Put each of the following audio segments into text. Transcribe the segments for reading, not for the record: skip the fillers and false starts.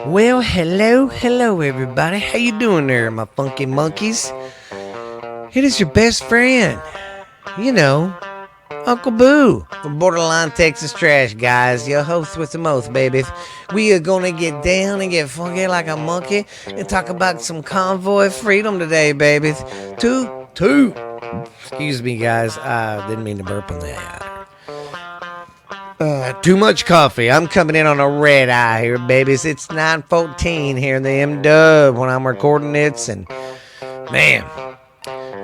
Well, hello, everybody. How you doing there, my funky monkeys? It is your best friend, you know, Uncle Boo from Borderline Texas Trash, guys. Your host with the most, baby. We are gonna get down and get funky like a monkey and talk about some convoy freedom today, baby. Two. Excuse me, guys. I didn't mean to burp on that. Too much coffee. I'm coming in on a red eye here, babies. It's 9:14 here in the M-Dub when I'm recording this, and man,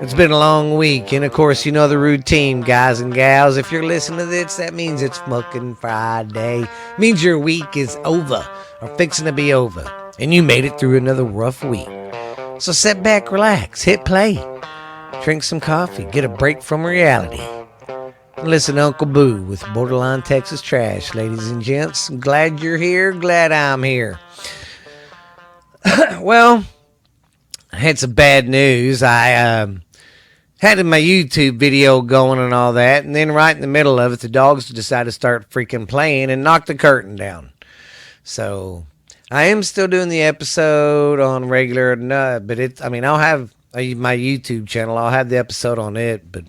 it's been a long week. And of course, you know the routine, guys and gals. If you're listening to this, that means it's fucking Friday. It means your week is over, or fixing to be over, and you made it through another rough week. So sit back, relax, hit play, drink some coffee, get a break from reality. Listen to Uncle Boo with Borderline Texas Trash, ladies and gents. Glad you're here. Glad I'm here. Well, I had some bad news. I had my YouTube video going and all that, and then right in the middle of it, the dogs decided to start freaking playing and knock the curtain down. So I am still doing the episode on regular, but I'll have my YouTube channel. I'll have the episode on it, but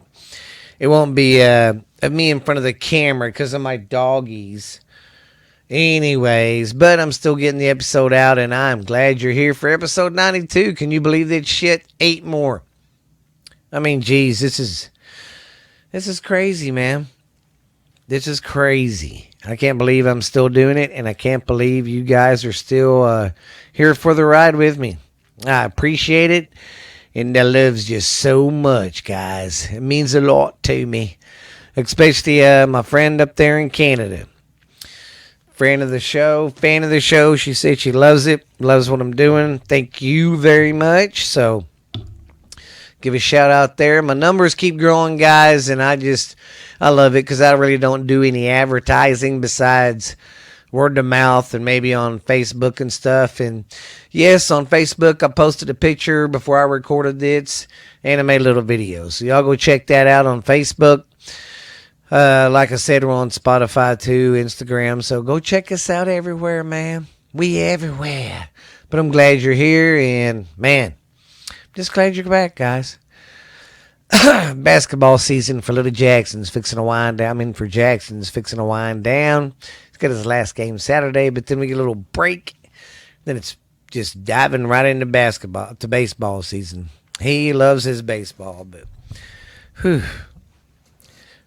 it won't be me in front of the camera because of my doggies. Anyways, but I'm still getting the episode out, and I'm glad you're here for episode 92. Can you believe that shit? 8 more. I mean, geez, this is crazy, man. This is crazy. I can't believe I'm still doing it, and I can't believe you guys are still here for the ride with me. I appreciate it. And I loves you so much, guys. It means a lot to me. Especially my friend up there in Canada. Fan of the show. She said she loves it. Loves what I'm doing. Thank you very much. So, give a shout out there. My numbers keep growing, guys. And I love it because I really don't do any advertising besides word of mouth and maybe on Facebook and stuff. And yes, on Facebook, I posted a picture before I recorded this, and I made a little video. So y'all go check that out on Facebook. Like I said, we're on Spotify too, Instagram. So go check us out everywhere, man. We everywhere. But I'm glad you're here, and man, just glad you're back, guys. Basketball season for little Jackson's fixing to wind down. For Jackson's fixing to wind down. Got his last game Saturday, but then we get a little break. Then it's just diving right into baseball season. He loves his baseball, but whew.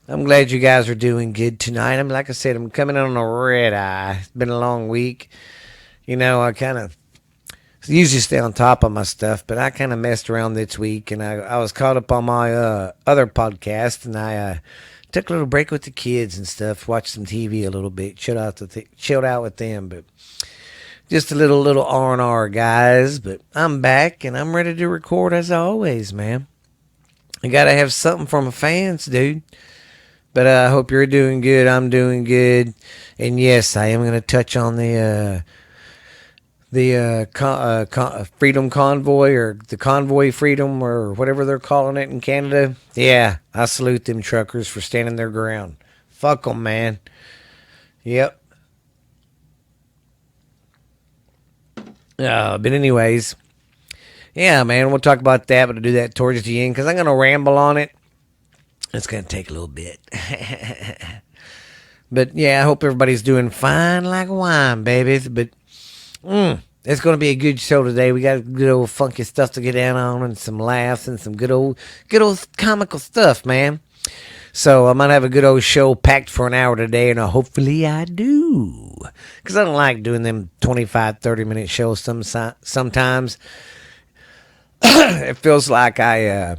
I'm glad you guys are doing good tonight. Like I said, I'm coming on a red eye. It's been a long week. You know, I kind of usually stay on top of my stuff, but I kind of messed around this week, and I was caught up on my other podcast, and I took a little break with the kids and stuff, watched some TV a little bit, chilled out with them, but just a little R&R, guys. But I'm back, and I'm ready to record as always, man. I got to have something for my fans, dude. But I hope you're doing good. I'm doing good. And yes, I am going to touch on the Freedom Convoy, or the Convoy Freedom, or whatever they're calling it in Canada. Yeah, I salute them truckers for standing their ground. Fuck them, man. Yep. But anyways, yeah, man, we'll talk about that, but I'll do that towards the end because I'm going to ramble on it. It's going to take a little bit. But yeah, I hope everybody's doing fine like wine, babies. But it's going to be a good show today. We got good old funky stuff to get down on, and some laughs, and some good old comical stuff, man. So I might have a good old show packed for an hour today, and hopefully I do. Because I don't like doing them 25, 30-minute shows sometimes. It feels like I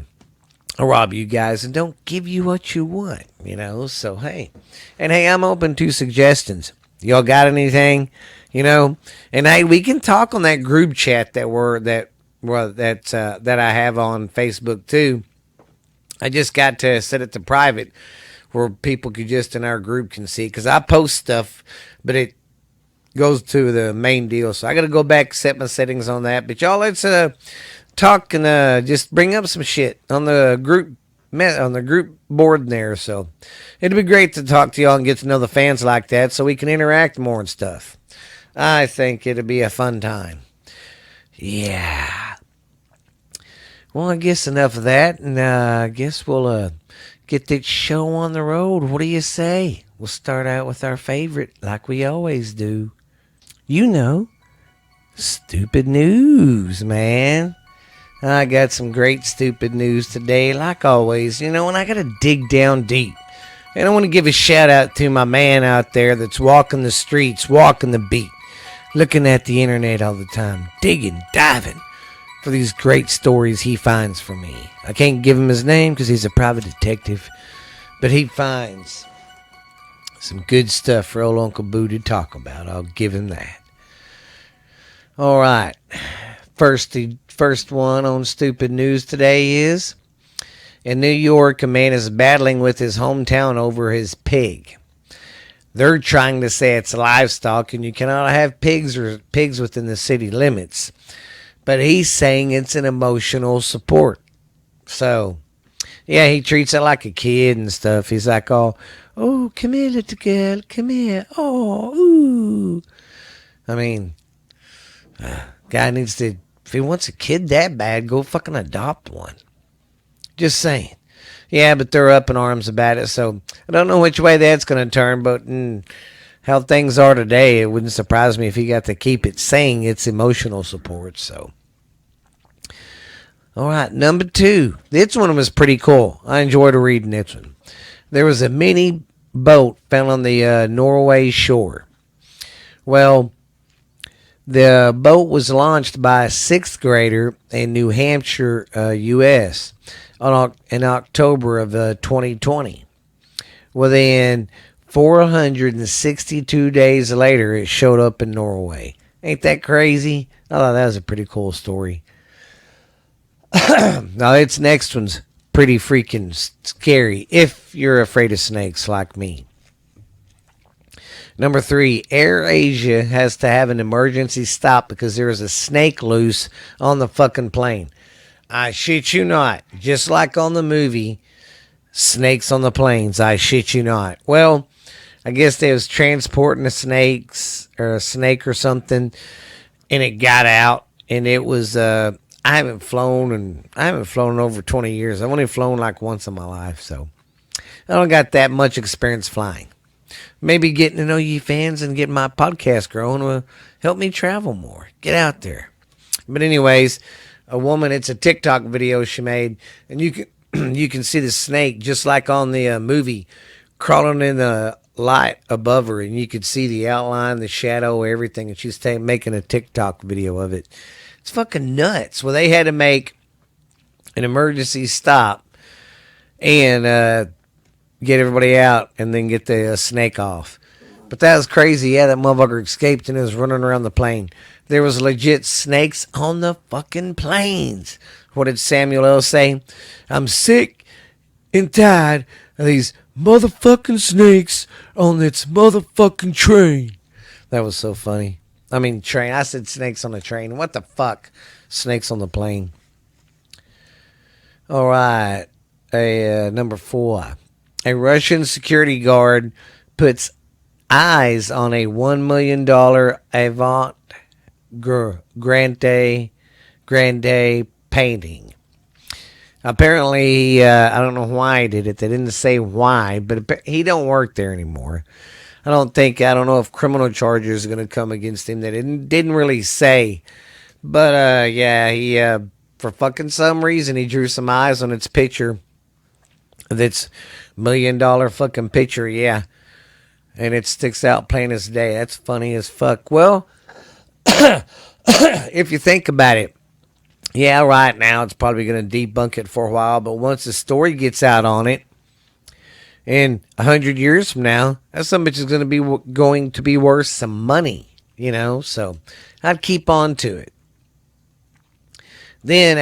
rob you guys and don't give you what you want, you know. So, hey. And, hey, I'm open to suggestions. Y'all got anything? You know, and hey, we can talk on that group chat that I have on Facebook too. I just got to set it to private where people could just in our group can see, because I post stuff, but it goes to the main deal. So I got to go back, set my settings on that. But y'all, let's talk and just bring up some shit on the group board there. So it'd be great to talk to y'all and get to know the fans like that, so we can interact more and stuff. I think it'll be a fun time. Yeah. Well, I guess enough of that, and I guess we'll get this show on the road. What do you say? We'll start out with our favorite, like we always do. You know, stupid news, man. I got some great stupid news today, like always. You know, and I got to dig down deep. And I want to give a shout out to my man out there that's walking the streets, walking the beat, looking at the internet all the time, digging, diving for these great stories he finds for me. I can't give him his name because he's a private detective, but he finds some good stuff for old Uncle Boo to talk about. I'll give him that. All right. First one on stupid news today is, in New York, a man is battling with his hometown over his pig. They're trying to say it's livestock and you cannot have pigs within the city limits. But he's saying it's an emotional support. So, yeah, he treats it like a kid and stuff. He's like, oh, come here, little girl, come here. Oh, ooh. I mean, guy needs to, if he wants a kid that bad, go fucking adopt one. Just saying. Yeah, but they're up in arms about it, so I don't know which way that's going to turn, but how things are today, it wouldn't surprise me if he got to keep it saying it's emotional support, so. All right, number 2. This one was pretty cool. I enjoyed reading this one. There was a mini boat found on the Norway shore. Well, the boat was launched by a 6th grader in New Hampshire, U.S. In October of 2020. Within 462 days later, it showed up in Norway. Ain't that crazy? I thought that was a pretty cool story. Now, its next one's pretty freaking scary if you're afraid of snakes like me. Number 3, Air Asia has to have an emergency stop because there was a snake loose on the fucking plane. I shit you not. Just like on the movie, Snakes on the Planes. I shit you not. Well, I guess they was transporting a snake or something, and it got out, and it was, I haven't flown in over 20 years. I've only flown like once in my life, so I don't got that much experience flying. Maybe getting to know you fans and getting my podcast growing will help me travel more. Get out there. But anyways, a woman, it's a TikTok video she made, and you can see the snake just like on the movie crawling in the light above her, and you could see the outline, the shadow, everything, and she's making a TikTok video of it. It's fucking nuts. Well, they had to make an emergency stop and get everybody out and then get the snake off. But that was crazy. Yeah, that motherfucker escaped and was running around the plane. There was legit snakes on the fucking planes. What did Samuel L. say? I'm sick and tired of these motherfucking snakes on this motherfucking train. That was so funny. I mean, train. I said snakes on the train. What the fuck? Snakes on the plane. All right. Number 4. A Russian security guard puts eyes on a $1 million Avant Grande painting. Apparently, I don't know why he did it. They didn't say why, but he don't work there anymore. I don't know if criminal charges are going to come against him. They didn't really say. But, yeah, he, for fucking some reason, he drew some eyes on its picture. That's $1 million fucking picture, yeah. And it sticks out plain as day. That's funny as fuck. Well, if you think about it, yeah, right now it's probably going to debunk it for a while, but once the story gets out on it, in 100 years from now, that some bitch is going to be worth some money, you know. So I'd keep on to it. Then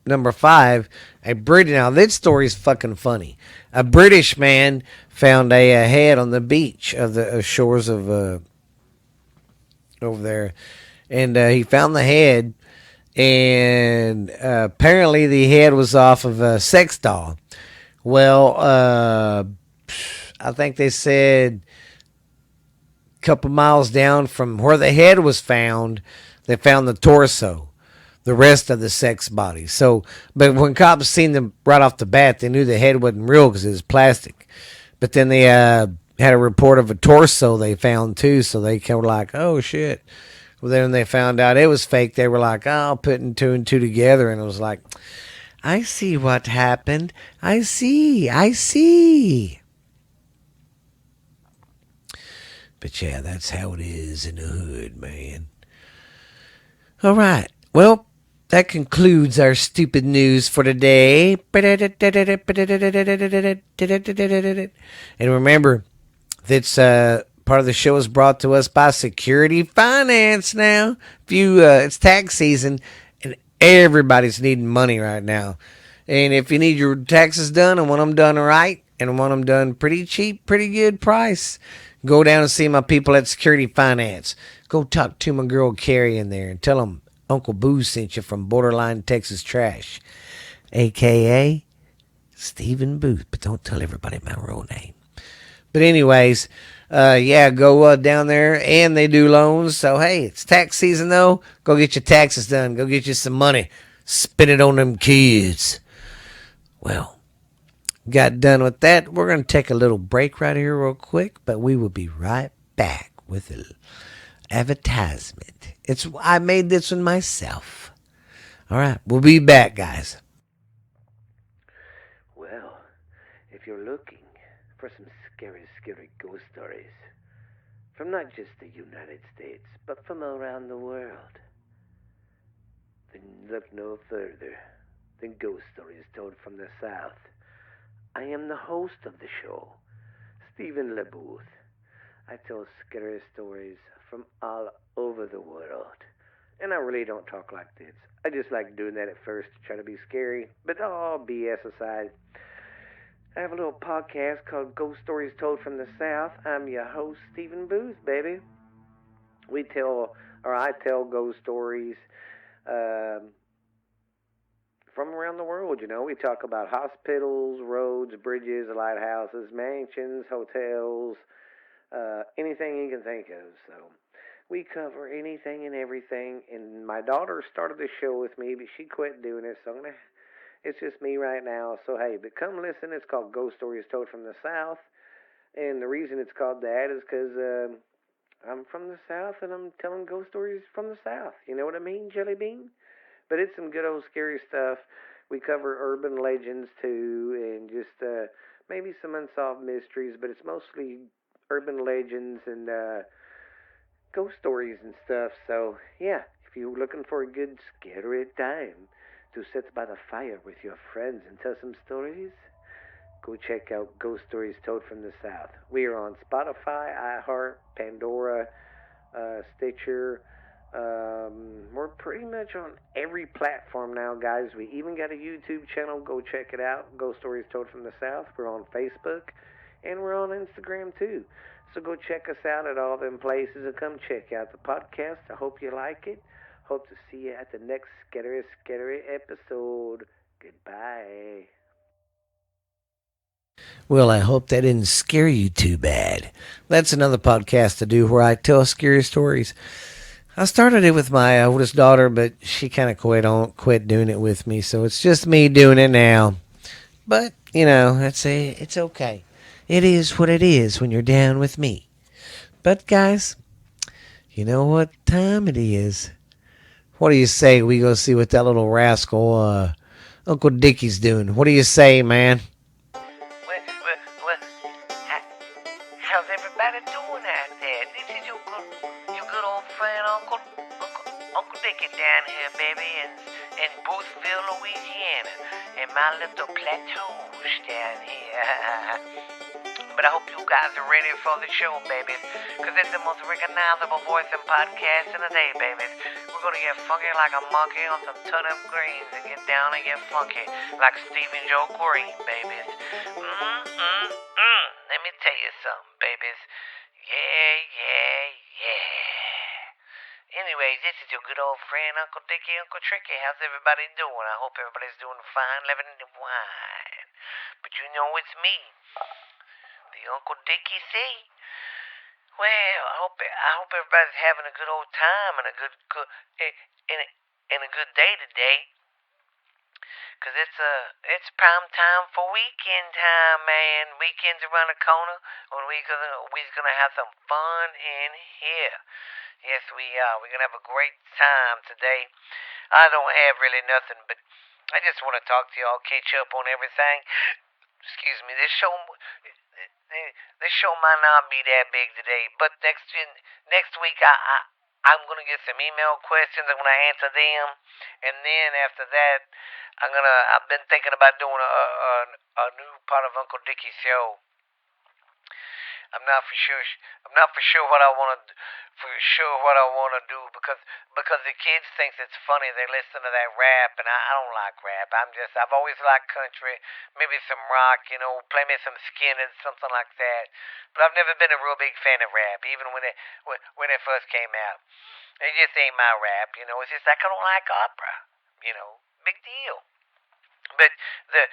number 5, now this story is fucking funny. A British man found a head on the beach of the shores of over there, and he found the head, and apparently the head was off of a sex doll. Well, I think they said couple miles down from where the head was found, they found the torso, the rest of the sex body. So, but when cops seen them right off the bat, they knew the head wasn't real because it was plastic. But then they had a report of a torso they found too, so they kind of were like, oh shit. Well, then when they found out it was fake, they were like, oh, putting two and two together, and it was like, I see what happened. I see. But yeah, that's how it is in the hood, man. All right. Well, that concludes our stupid news for today. And remember, that's part of the show is brought to us by Security Finance now. If you, it's tax season, and everybody's needing money right now. And if you need your taxes done and want them done right and want them done pretty cheap, pretty good price, go down and see my people at Security Finance. Go talk to my girl Carrie in there and tell them Uncle Boo sent you from Borderline Texas Trash, a.k.a. Stephen Booth. But don't tell everybody my real name. But anyways, yeah, go down there, and they do loans. So, hey, it's tax season, though. Go get your taxes done. Go get you some money. Spend it on them kids. Well, got done with that. We're going to take a little break right here real quick, but we will be right back with an advertisement. I made this one myself. All right, we'll be back, guys. Well, if you're looking for some scary ghost stories from not just the United States, but from around the world, then look no further than Ghost Stories Told from the South. I am the host of the show, Stephen LeBooth. I tell scary stories from all over the world. And I really don't talk like this. I just like doing that at first to try to be scary, but all BS aside, I have a little podcast called Ghost Stories Told from the South. I'm your host, Stephen Booth, baby. I tell ghost stories from around the world. You know, we talk about hospitals, roads, bridges, lighthouses, mansions, hotels, anything you can think of. So we cover anything and everything. And my daughter started the show with me, but she quit doing it, so it's just me right now. So hey, but come listen. It's called Ghost Stories Told from the South, and the reason it's called that is because I'm from the South and I'm telling ghost stories from the South. You know what I mean, Jelly Bean? But it's some good old scary stuff. We cover urban legends too, and just maybe some unsolved mysteries, but it's mostly urban legends and ghost stories and stuff. So yeah, if you're looking for a good scary time to sit by the fire with your friends and tell some stories, go check out Ghost Stories Told from the South. We are on Spotify, iHeart, Pandora, Stitcher. We're pretty much on every platform now, guys. We even got a YouTube channel. Go check it out. Ghost Stories Told from the South. We're on Facebook, and we're on Instagram too. So go check us out at all them places and come check out the podcast. I hope you like it. Hope to see you at the next scary episode. Goodbye. Well, I hope that didn't scare you too bad. That's another podcast to do where I tell scary stories. I started it with my oldest daughter, but she kind of quit doing it with me, so it's just me doing it now. But, you know, it's okay. It is what it is when you're down with me. But, guys, you know what time it is? What do you say we go see what that little rascal, Uncle Dickie's doing? What do you say, man? How's everybody doing out there? This is your good old friend, Uncle Dickie down here, baby, in Boothville, Louisiana, in my little plateaus down here. But I hope you guys are ready for the show, babies, because it's the most recognizable voice in podcasting today, babies. We're going to get funky like a monkey on some turnip greens and get down and get funky like Stephen Joe Green, babies. Let me tell you something, babies. Yeah. Anyways, this is your good old friend, Uncle Dickie, Uncle Tricky. How's everybody doing? I hope everybody's doing fine, living in the wine. But you know it's me, the Uncle Dickie C. Well, I hope everybody's having a good old time and a good and a good day today. 'Cause it's prime time for weekend time, man. Weekends around the corner, and we're gonna have some fun in here. Yes, we are. We're gonna have a great time today. I don't have really nothing, but I just want to talk to y'all, catch up on everything. Excuse me. This show might not be that big today, but next week I'm gonna get some email questions. I'm gonna answer them, and then after that, I've been thinking about doing a new part of Uncle Dickie's show. I'm not for sure. I'm not for sure what I want to do because the kids think it's funny. They listen to that rap, and I don't like rap. I've always liked country, maybe some rock, play me some Skinner, something like that. But I've never been a real big fan of rap, even when it first came out. It just ain't my rap. It's just like I don't like opera. Big deal. But the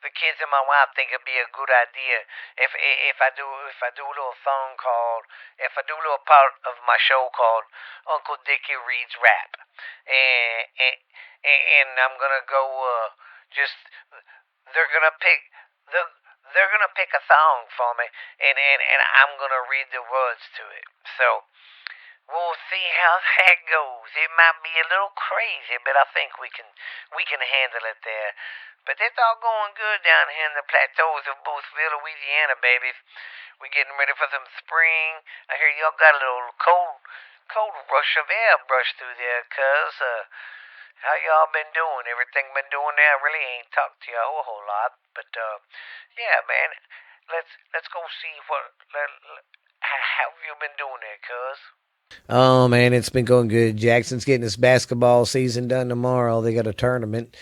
the kids and my wife think it'd be a good idea if I do a little song called if I do a little part of my show called Uncle Dickie Reads Rap, and I'm gonna go just they're gonna pick the they're gonna pick a song for me, and I'm gonna read the words to it. So we'll see how that goes. It might be a little crazy, but I think we can handle it there. But it's all going good down here in the plateaus of Boothville, Louisiana, babies. We're getting ready for some spring. I hear y'all got a little cold rush of air brush through there, cuz. How y'all been doing? Everything been doing there? I really ain't talked to y'all a whole lot, but yeah, man. Let's go see how have you been doing there, cuz? Oh man, it's been going good. Jackson's getting his basketball season done tomorrow. They got a tournament.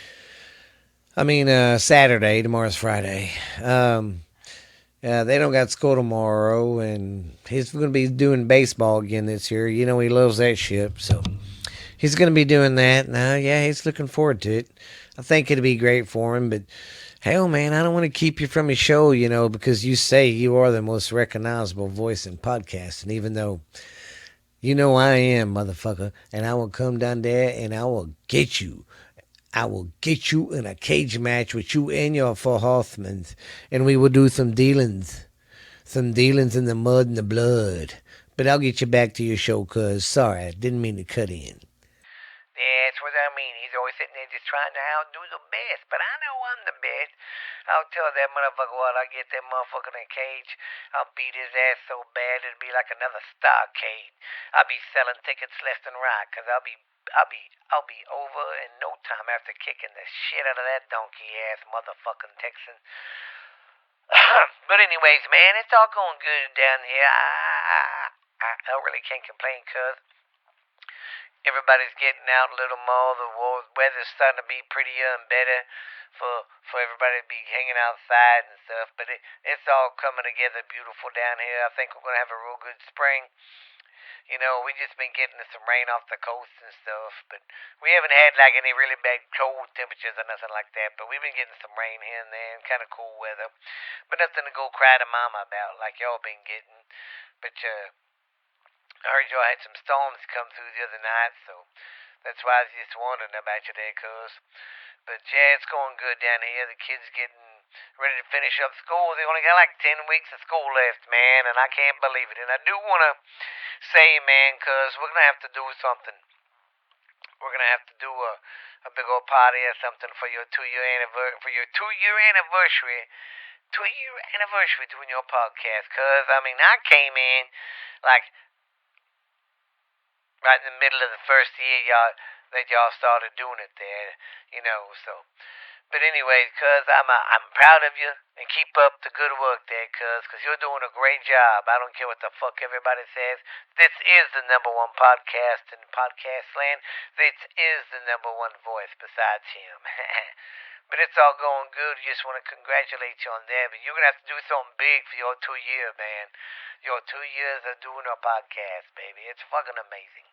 I mean, Saturday. Tomorrow's Friday. They don't got school tomorrow, and he's going to be doing baseball again this year. He loves that shit, so he's going to be doing that. Now, yeah, he's looking forward to it. I think it'll be great for him, but hell, man, I don't want to keep you from your show, because you say you are the most recognizable voice in podcasting, even though I am, motherfucker, and I will come down there and I will get you. I will get you in a cage match with you and your four horsemen, and we will do some dealings. Some dealings in the mud and the blood. But I'll get you back to your show, cuz. Sorry, I didn't mean to cut in. Yeah, that's what I mean. He's always sitting there just trying to outdo the best. But I know I'm the best. I'll tell that motherfucker what. I'll get that motherfucker in a cage. I'll beat his ass so bad it'll be like another Starcade. I'll be selling tickets left and right, cause I'll be over in no time after kicking the shit out of that donkey ass motherfucking Texan. But anyways, man, it's all going good down here. I really can't complain, cuz everybody's getting out a little more. The weather's starting to be prettier and better for everybody to be hanging outside and stuff. But it's all coming together beautiful down here. I think we're gonna have a real good spring. We just been getting some rain off the coast and stuff, but we haven't had like any really bad cold temperatures or nothing like that. But we've been getting some rain here and there and kind of cool weather, but nothing to go cry to mama about like y'all been getting. But I heard y'all had some storms come through the other night, so that's why I was just wondering about you there, cuz. But yeah, it's going good down here. The kids getting ready to finish up school. They only got like 10 weeks of school left, man, and I can't believe it. And I do want to say, man, cuz we're going to have to do something. We're going to have to do a big old party or something for your 2 year anniversary. For your 2 year anniversary. 2 year anniversary doing your podcast, cuz. I mean, I came in like right in the middle of the first year y'all started doing it there, so. But anyways, cuz, I'm proud of you, and keep up the good work there, cuz you're doing a great job. I don't care what the fuck everybody says. This is the number one podcast in podcast land. This is the number one voice besides him. But it's all going good. Just want to congratulate you on that. But you're going to have to do something big for your 2 year, man. Your 2 years of doing a podcast, baby. It's fucking amazing.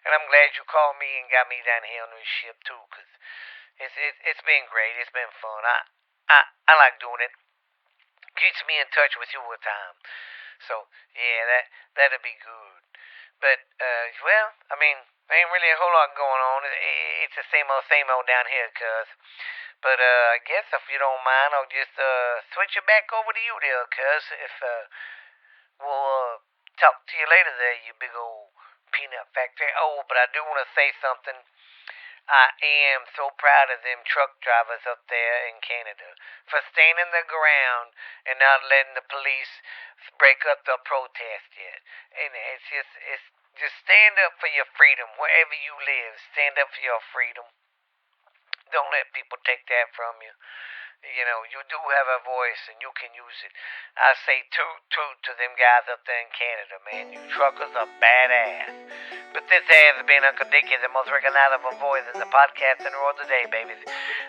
And I'm glad you called me and got me down here on this ship, too, because it's been great. It's been fun. I like doing it. Keeps me in touch with you all the time. So yeah, that'd be good. But well, I mean, there ain't really a whole lot going on. It's the same old down here, cuz. But I guess if you don't mind, I'll just switch it back over to you there, cuz. If we'll talk to you later there, you big old peanut factory. Oh, but I do want to say something. I am so proud of them truck drivers up there in Canada for standing their ground and not letting the police break up the protest yet. And it's just stand up for your freedom wherever you live. Stand up for your freedom. Don't let people take that from you. You know, you do have a voice and you can use it. I say toot to them guys up there in Canada, man. You truckers are badass. But this has been Uncle Dickie, the most recognizable voice in the podcasting world today, babies.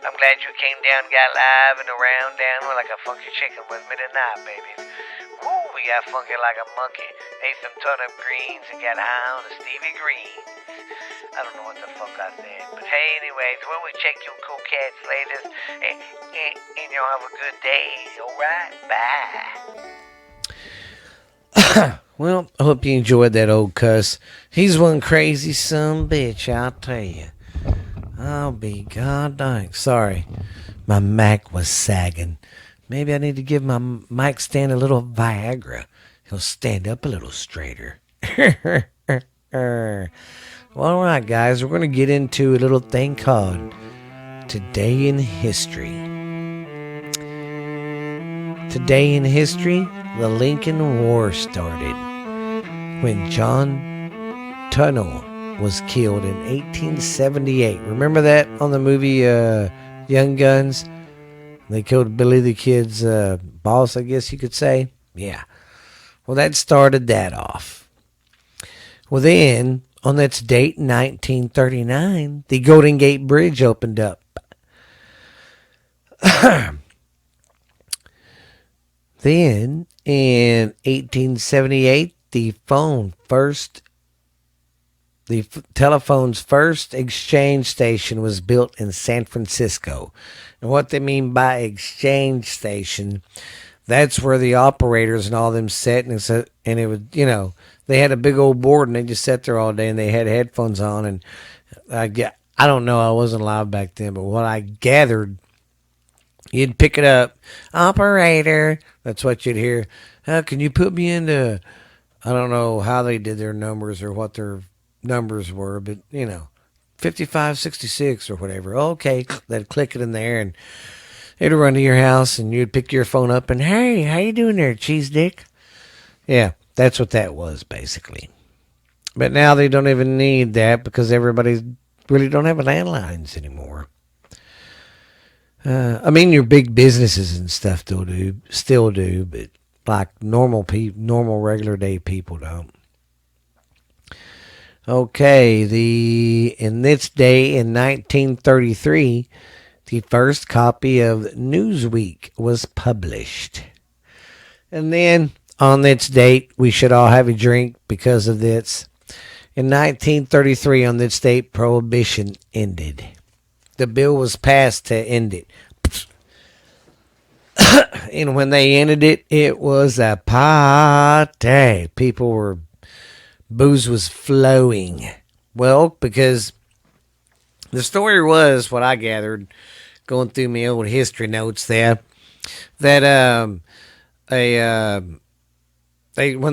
I'm glad you came down, got live and around down like a funky chicken with me tonight, babies. Woo, we got funky like a monkey. Ate some turnip greens and got high on the Stevie Greens. I don't know what the fuck I said. But hey, anyways, when we check you cool cats later, and y'all have a good day. Alright, bye. Well, I hope you enjoyed that old cuss. He's one crazy son of a bitch, I'll tell you. I'll be god dang. Sorry, my mic was sagging. Maybe I need to give my mic stand a little Viagra. He'll stand up a little straighter. Well, alright, guys, we're going to get into a little thing called Today in History. Today in history, the Lincoln War started when John Tunnell was killed in 1878. Remember that on the movie Young Guns? They killed Billy the Kid's boss, I guess you could say. Yeah. Well, that started that off. Well, then, on that date, 1939, the Golden Gate Bridge opened up. Then, in 1878, the telephone's first exchange station was built in San Francisco. And what they mean by exchange station, that's where the operators and all them sat, and it was, you know, they had a big old board and they just sat there all day and they had headphones on. And I don't know, I wasn't alive back then, but what I gathered, you'd pick it up, operator. That's what you'd hear. Can you put me into, I don't know how they did their numbers or what their numbers were, but, you know, 5566 or whatever. Okay, they'd click it in there and it'd run to your house and you'd pick your phone up and, hey, how you doing there, cheese dick? Yeah, that's what that was, basically. But now they don't even need that because everybody really don't have landlines anymore. I mean, your big businesses and stuff still do, but like normal regular day people don't. Okay, in this day in 1933, the first copy of Newsweek was published. And then on this date, we should all have a drink because of this. In 1933, on this date, Prohibition ended. The bill was passed to end it. And when they ended it, it was a party. Booze was flowing. Well, because the story was, what I gathered, going through my old history notes there, that when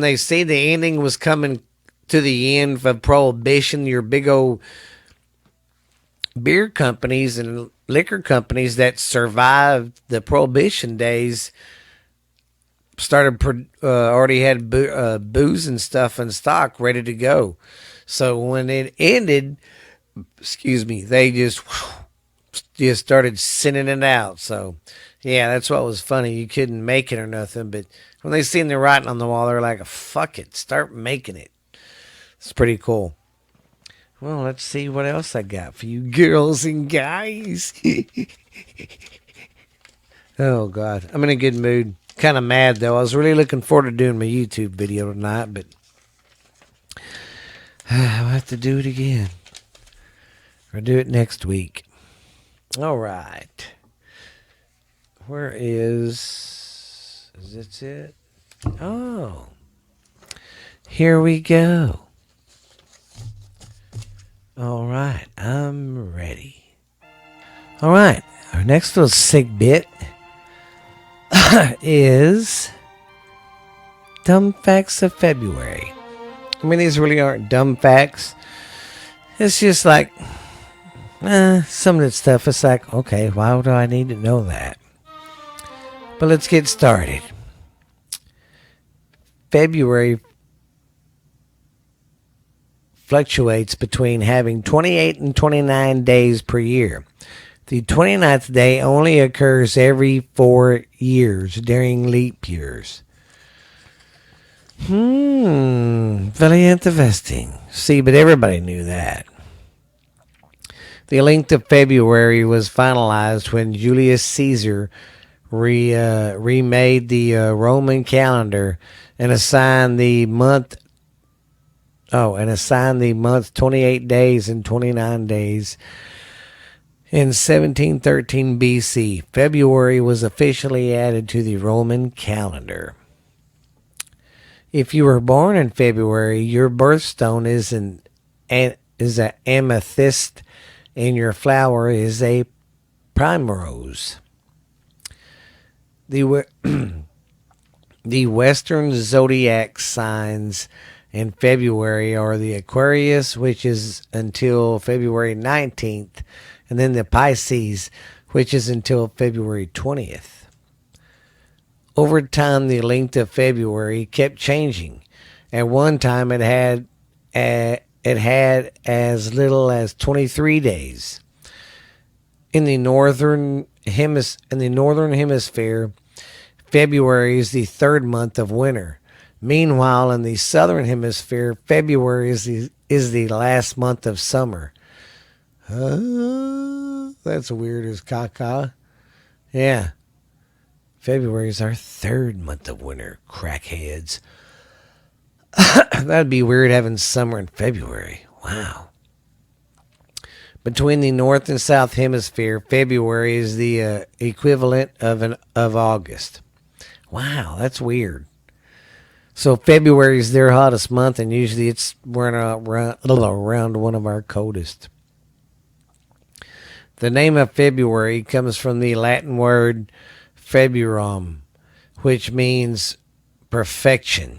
they say the ending was coming to the end of Prohibition, your big old beer companies and liquor companies that survived the Prohibition days already had booze and stuff in stock ready to go. So when it ended, they just started sending it out. So yeah, that's what was funny. You couldn't make it or nothing, but when they seen the writing on the wall, they're like, fuck it, start making it. It's pretty cool. Well, let's see what else I got for you girls and guys. Oh, God. I'm in a good mood. Kind of mad, though. I was really looking forward to doing my YouTube video tonight, but I'll have to do it again. Or do it next week. All right. Where is this it? Oh, Here we go. All right, I'm ready. All right, our next little sick bit is dumb facts of February. I mean, these really aren't dumb facts. It's just like some of the stuff. It's like, okay, why do I need to know that? But let's get started. February fluctuates between having 28 and 29 days per year. The 29th day only occurs every 4 years during leap years. Very interesting. See, but everybody knew that. The length of February was finalized when Julius Caesar remade the Roman calendar and assigned the month 28 days and 29 days. In 1713 BC, February was officially added to the Roman calendar. If you were born in February, your birthstone is an amethyst, and your flower is a primrose. The Western zodiac signs in February are the Aquarius, which is until February 19th, and then the Pisces, which is until February 20th. Over time, the length of February kept changing. At one time, it had as little as 23 days. In the northern hemisphere, February is the third month of winter. Meanwhile, in the southern hemisphere, February is the last month of summer. That's weird as caca. Yeah. February is our third month of winter, crackheads. That'd be weird having summer in February. Wow. Between the north and south hemisphere, February is the equivalent of August. Wow, that's weird. So February is their hottest month, and usually it's around one of our coldest. The name of February comes from the Latin word Februarum, which means perfection.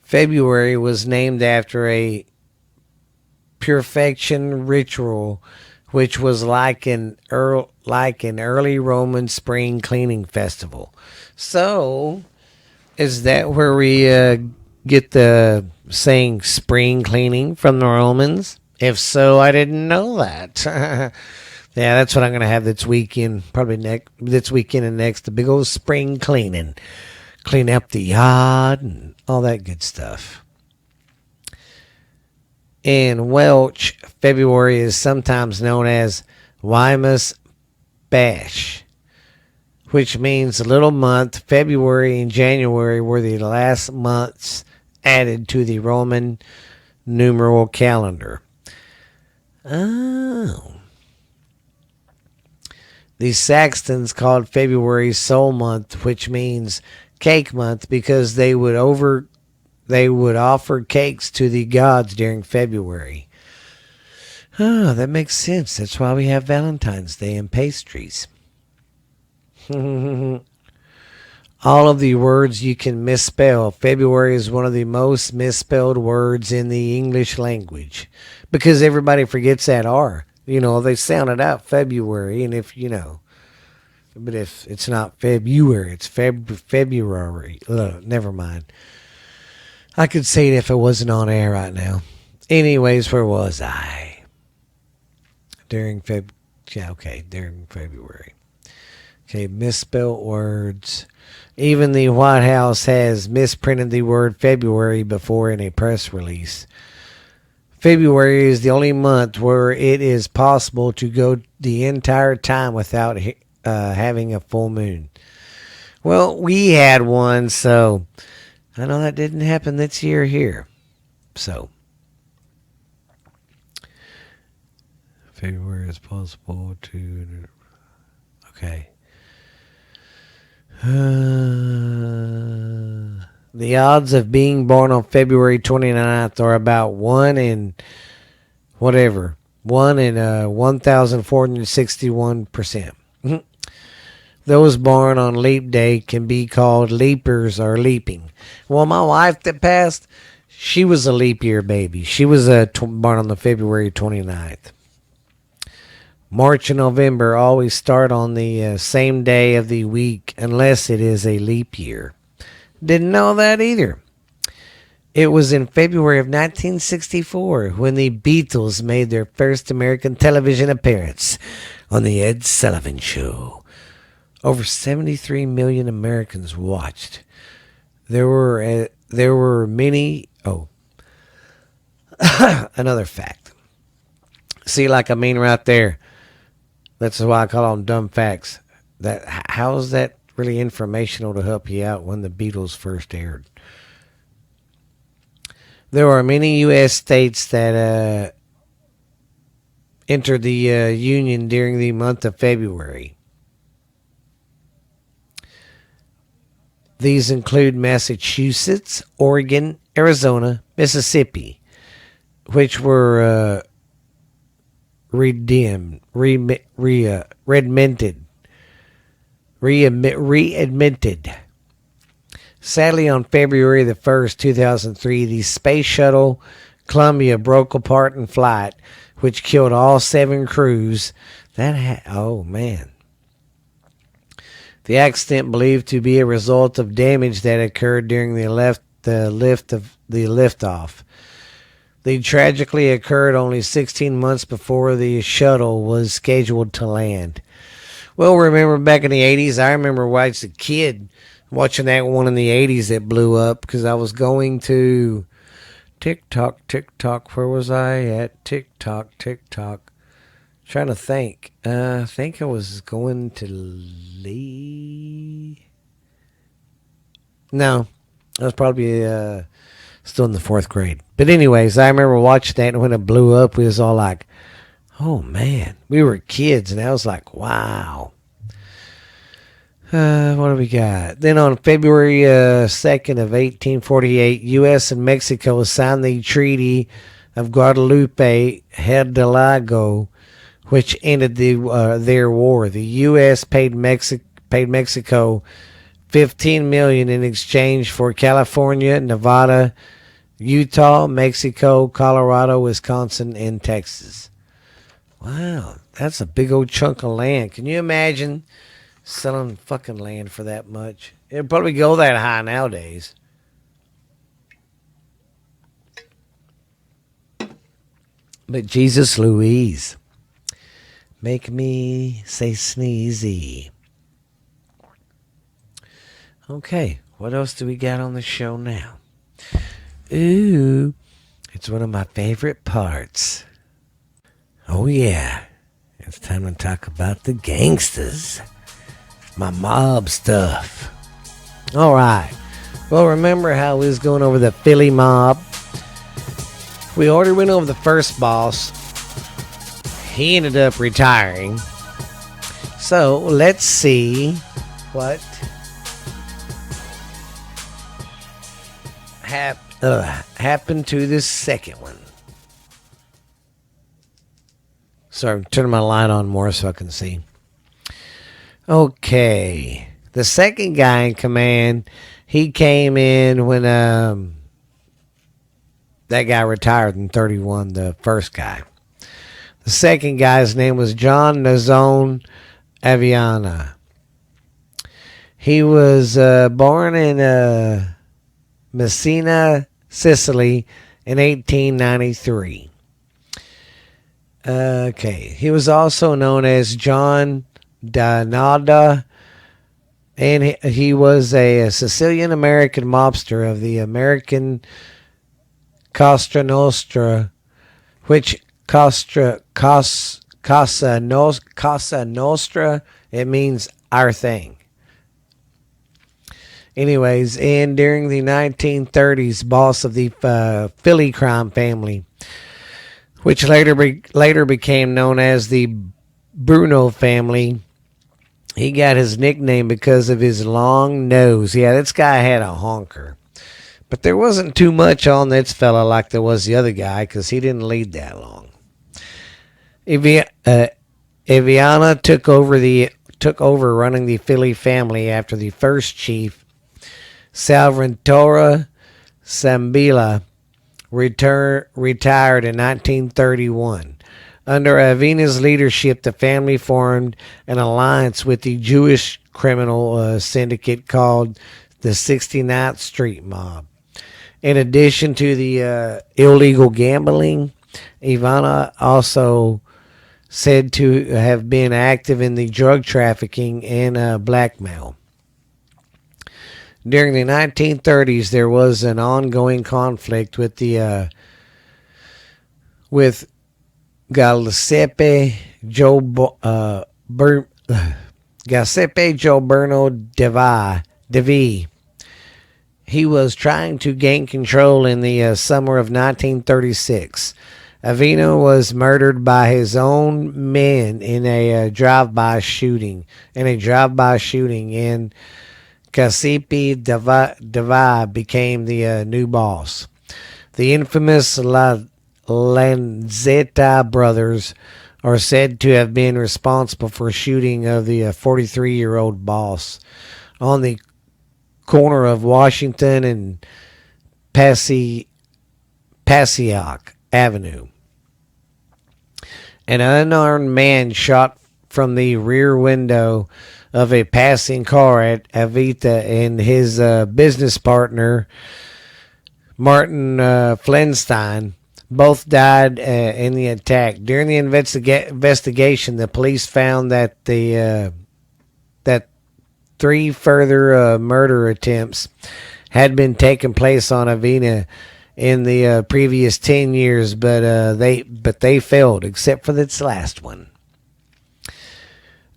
February was named after a purification ritual, which was like an early Roman spring cleaning festival. So, is that where we get the saying spring cleaning from the Romans? If so, I didn't know that. Yeah, that's what I'm going to have this weekend, probably this weekend and next, the big old spring cleaning. Clean up the yard and all that good stuff. In Welsh, February is sometimes known as Wymas Bash, which means a little month. February and January were the last months added to the Roman numeral calendar. Oh. The Saxons called February Soul Month, which means cake month, because they would offer cakes to the gods during February. Oh, that makes sense. That's why we have Valentine's Day and pastries. All of the words you can misspell. February is one of the most misspelled words in the English language because everybody forgets that R. You know, they sound it out February, and but if it's not February, it's February. Never mind. I could say it if it wasn't on air right now. Anyways, where was I? During February. Okay, misspelled words. Even the White House has misprinted the word February before in a press release. February is the only month where it is possible to go the entire time without having a full moon. Well, we had one, so I know that didn't happen this year here. So, February is possible to... Okay. The odds of being born on February 29th are about 1 in whatever. 1 in 1,461%. Those born on leap day can be called leapers or leaping. Well, my wife that passed, she was a leap year baby. She was born on the February 29th. March and November always start on the same day of the week unless it is a leap year. Didn't know that either. It was in February of 1964 when the Beatles made their first American television appearance on The Ed Sullivan Show. Over 73 million Americans watched. There were many. Oh, another fact. See, like I mean, right there. That's why I call them dumb facts. How is that really informational to help you out when the Beatles first aired? There are many U.S. states that entered the Union during the month of February. These include Massachusetts, Oregon, Arizona, Mississippi, which were readmitted. Sadly, on February the 1st, 2003, the space shuttle Columbia broke apart in flight, which killed all 7 crews. Oh, man. The accident believed to be a result of damage that occurred during the liftoff. The tragically occurred only 16 months before the shuttle was scheduled to land. Well, remember back in the 80s, I remember as a kid watching that one in the 80s that blew up because I was going to TikTok, where was I at? TikTok. Trying to think. I think I was going to Lee. No, I was probably still in the 4th grade. But anyways, I remember watching that, and when it blew up, we was all like, oh, man. We were kids, and I was like, wow. What do we got? Then on February 2nd of 1848, U.S. and Mexico signed the Treaty of Guadalupe Hidalgo, which ended their war. The U.S. paid Mexico $15 million in exchange for California, Nevada, Utah, Mexico, Colorado, Wisconsin, and Texas. Wow, that's a big old chunk of land. Can you imagine selling fucking land for that much? It'd probably go that high nowadays. But Jesus Louise, make me say sneezy. Okay, what else do we got on the show now? Ooh, it's one of my favorite parts. Oh yeah, it's time to talk about the gangsters. My mob stuff. Alright, well, remember how we was going over the Philly mob? We already went over the first boss. He ended up retiring. So, let's see what happened to this second one. Sorry, I'm turning my light on more so I can see. Okay. The second guy in command, he came in when that guy retired in 31, the first guy. The second guy's name was John Nazzone Avena. He was born in Messina, Sicily in 1893. Okay. He was also known as John Donada, and he was a Sicilian American mobster of the American Cosa Nostra, which Casa Nostra, it means our thing. Anyways, and during the 1930s, boss of the Philly crime family, which later became known as the Bruno family. He got his nickname because of his long nose. Yeah, this guy had a honker. But there wasn't too much on this fella like there was the other guy because he didn't lead that long. Aviana took over running the Philly family after the first chief, Salvatore Sambilla, retired in 1931. Under Avena's leadership, the family formed an alliance with the Jewish criminal syndicate called the 69th Street Mob. In addition to the illegal gambling, Ivana also said to have been active in the drug trafficking and blackmail. During the 1930s, there was an ongoing conflict with Giuseppe Gioberno Devi. He was trying to gain control in the summer of 1936. Avena was murdered by his own men in a drive-by shooting. And Giuseppe Devi became the new boss. The infamous Lanzetta brothers are said to have been responsible for shooting of the 43-year-old boss on the corner of Washington and Passaic Avenue. An unarmed man shot from the rear window of a passing car at Avita, and his business partner, Martin Flenstein, both died in the attack. During the investigation, the police found that that 3 further murder attempts had been taking place on Avena in the previous 10 years, but they failed, except for this last one.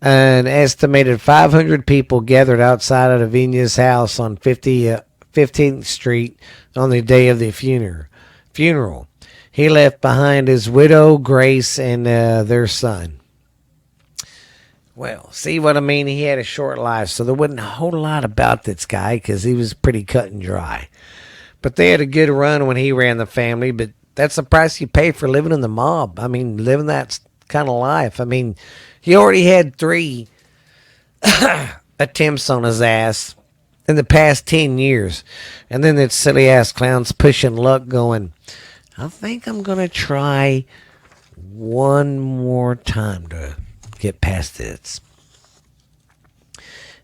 An estimated 500 people gathered outside of Avena's house on 15th Street on the day of the funeral. He left behind his widow, Grace, and their son. Well, see what I mean? He had a short life, so there wasn't a whole lot about this guy because he was pretty cut and dry. But they had a good run when he ran the family, but that's the price you pay for living in the mob. I mean, living that kind of life. I mean, he already had 3 attempts on his ass in the past 10 years. And then that silly ass clown's pushing luck going, I think I'm going to try one more time to get past this.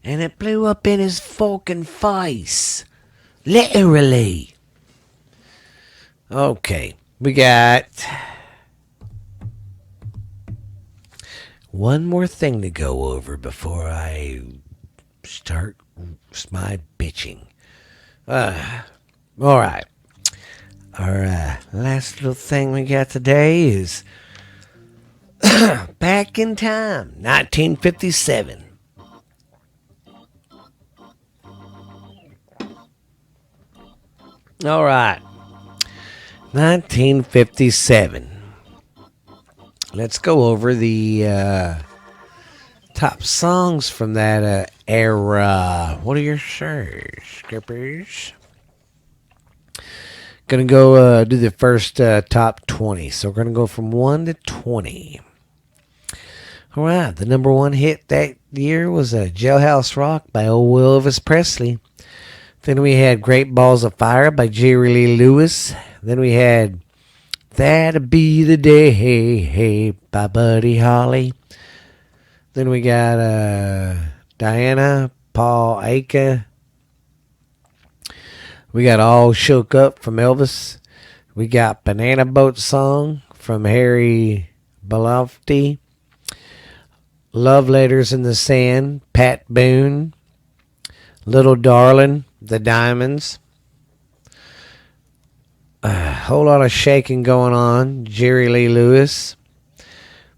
And it blew up in his fucking face. Literally. Okay. We got one more thing to go over before I start my bitching. All right. Our last little thing we got today is back in time, 1957. All right. 1957. Let's go over the top songs from that era. What are your skippers? Gonna go do the first top 20. So we're gonna go from 1 to 20. All right, the number 1 hit that year was Jailhouse Rock by old Elvis Presley. Then we had Great Balls of Fire by Jerry Lee Lewis. Then we had That'll Be the Day by Buddy Holly. Then we got Diana, Paul Anka. We got All Shook Up from Elvis. We got Banana Boat Song from Harry Belafonte. Love Letters in the Sand, Pat Boone. Little Darling, The Diamonds. A whole lot of shaking going on, Jerry Lee Lewis.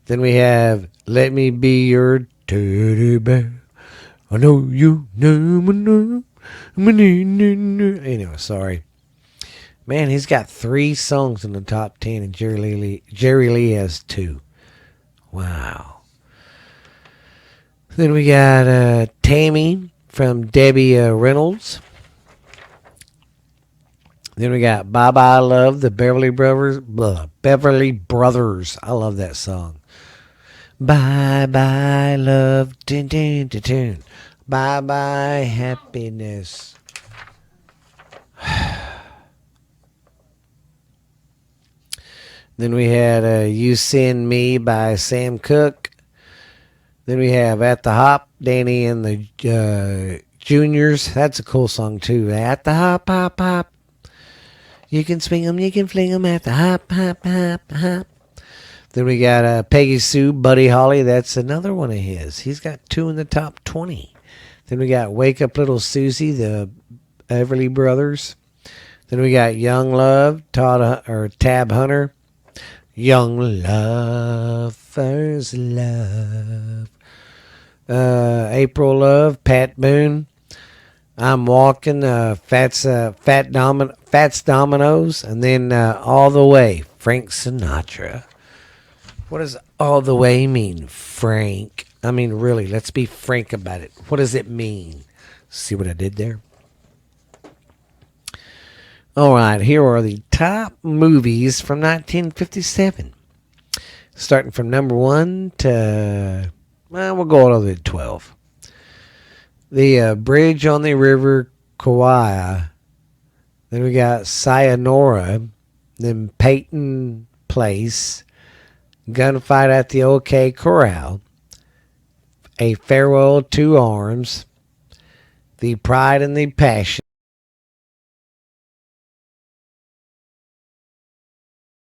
Then we have Let Me Be Your Teddy Bear. I know you know. Anyway, sorry. Man, he's got 3 songs in the top 10, and Jerry Lee has 2. Wow. Then we got Tammy from Debbie Reynolds. Then we got Bye Bye Love, the Beverly Brothers. Beverly Brothers. I love that song. Bye Bye Love. Dun, dun, dun, dun. Bye Bye Happiness. Then we had You Send Me by Sam Cooke. Then we have At the Hop, Danny and the Juniors. That's a cool song too. At the hop, hop, hop. You can swing 'em, you can fling 'em at the hop, hop, hop, hop. Then we got Peggy Sue, Buddy Holly. That's another one of his. He's got 2 in the top 20. Then we got Wake Up Little Susie, the Everly Brothers. Then we got Young Love, Tab Hunter. Young Love, First Love. April Love, Pat Boone. I'm Walking, Fats Dominoes, and then All the Way, Frank Sinatra. What does all the way mean, Frank? I mean, really, let's be frank about it. What does it mean? See what I did there? All right, here are the top movies from 1957. Starting from number 1 to, well, we'll go all the way to 12. The Bridge on the River Kwai. Then we got Sayonara. Then Peyton Place. Gunfight at the OK Corral. A Farewell to Arms. The Pride and the Passion.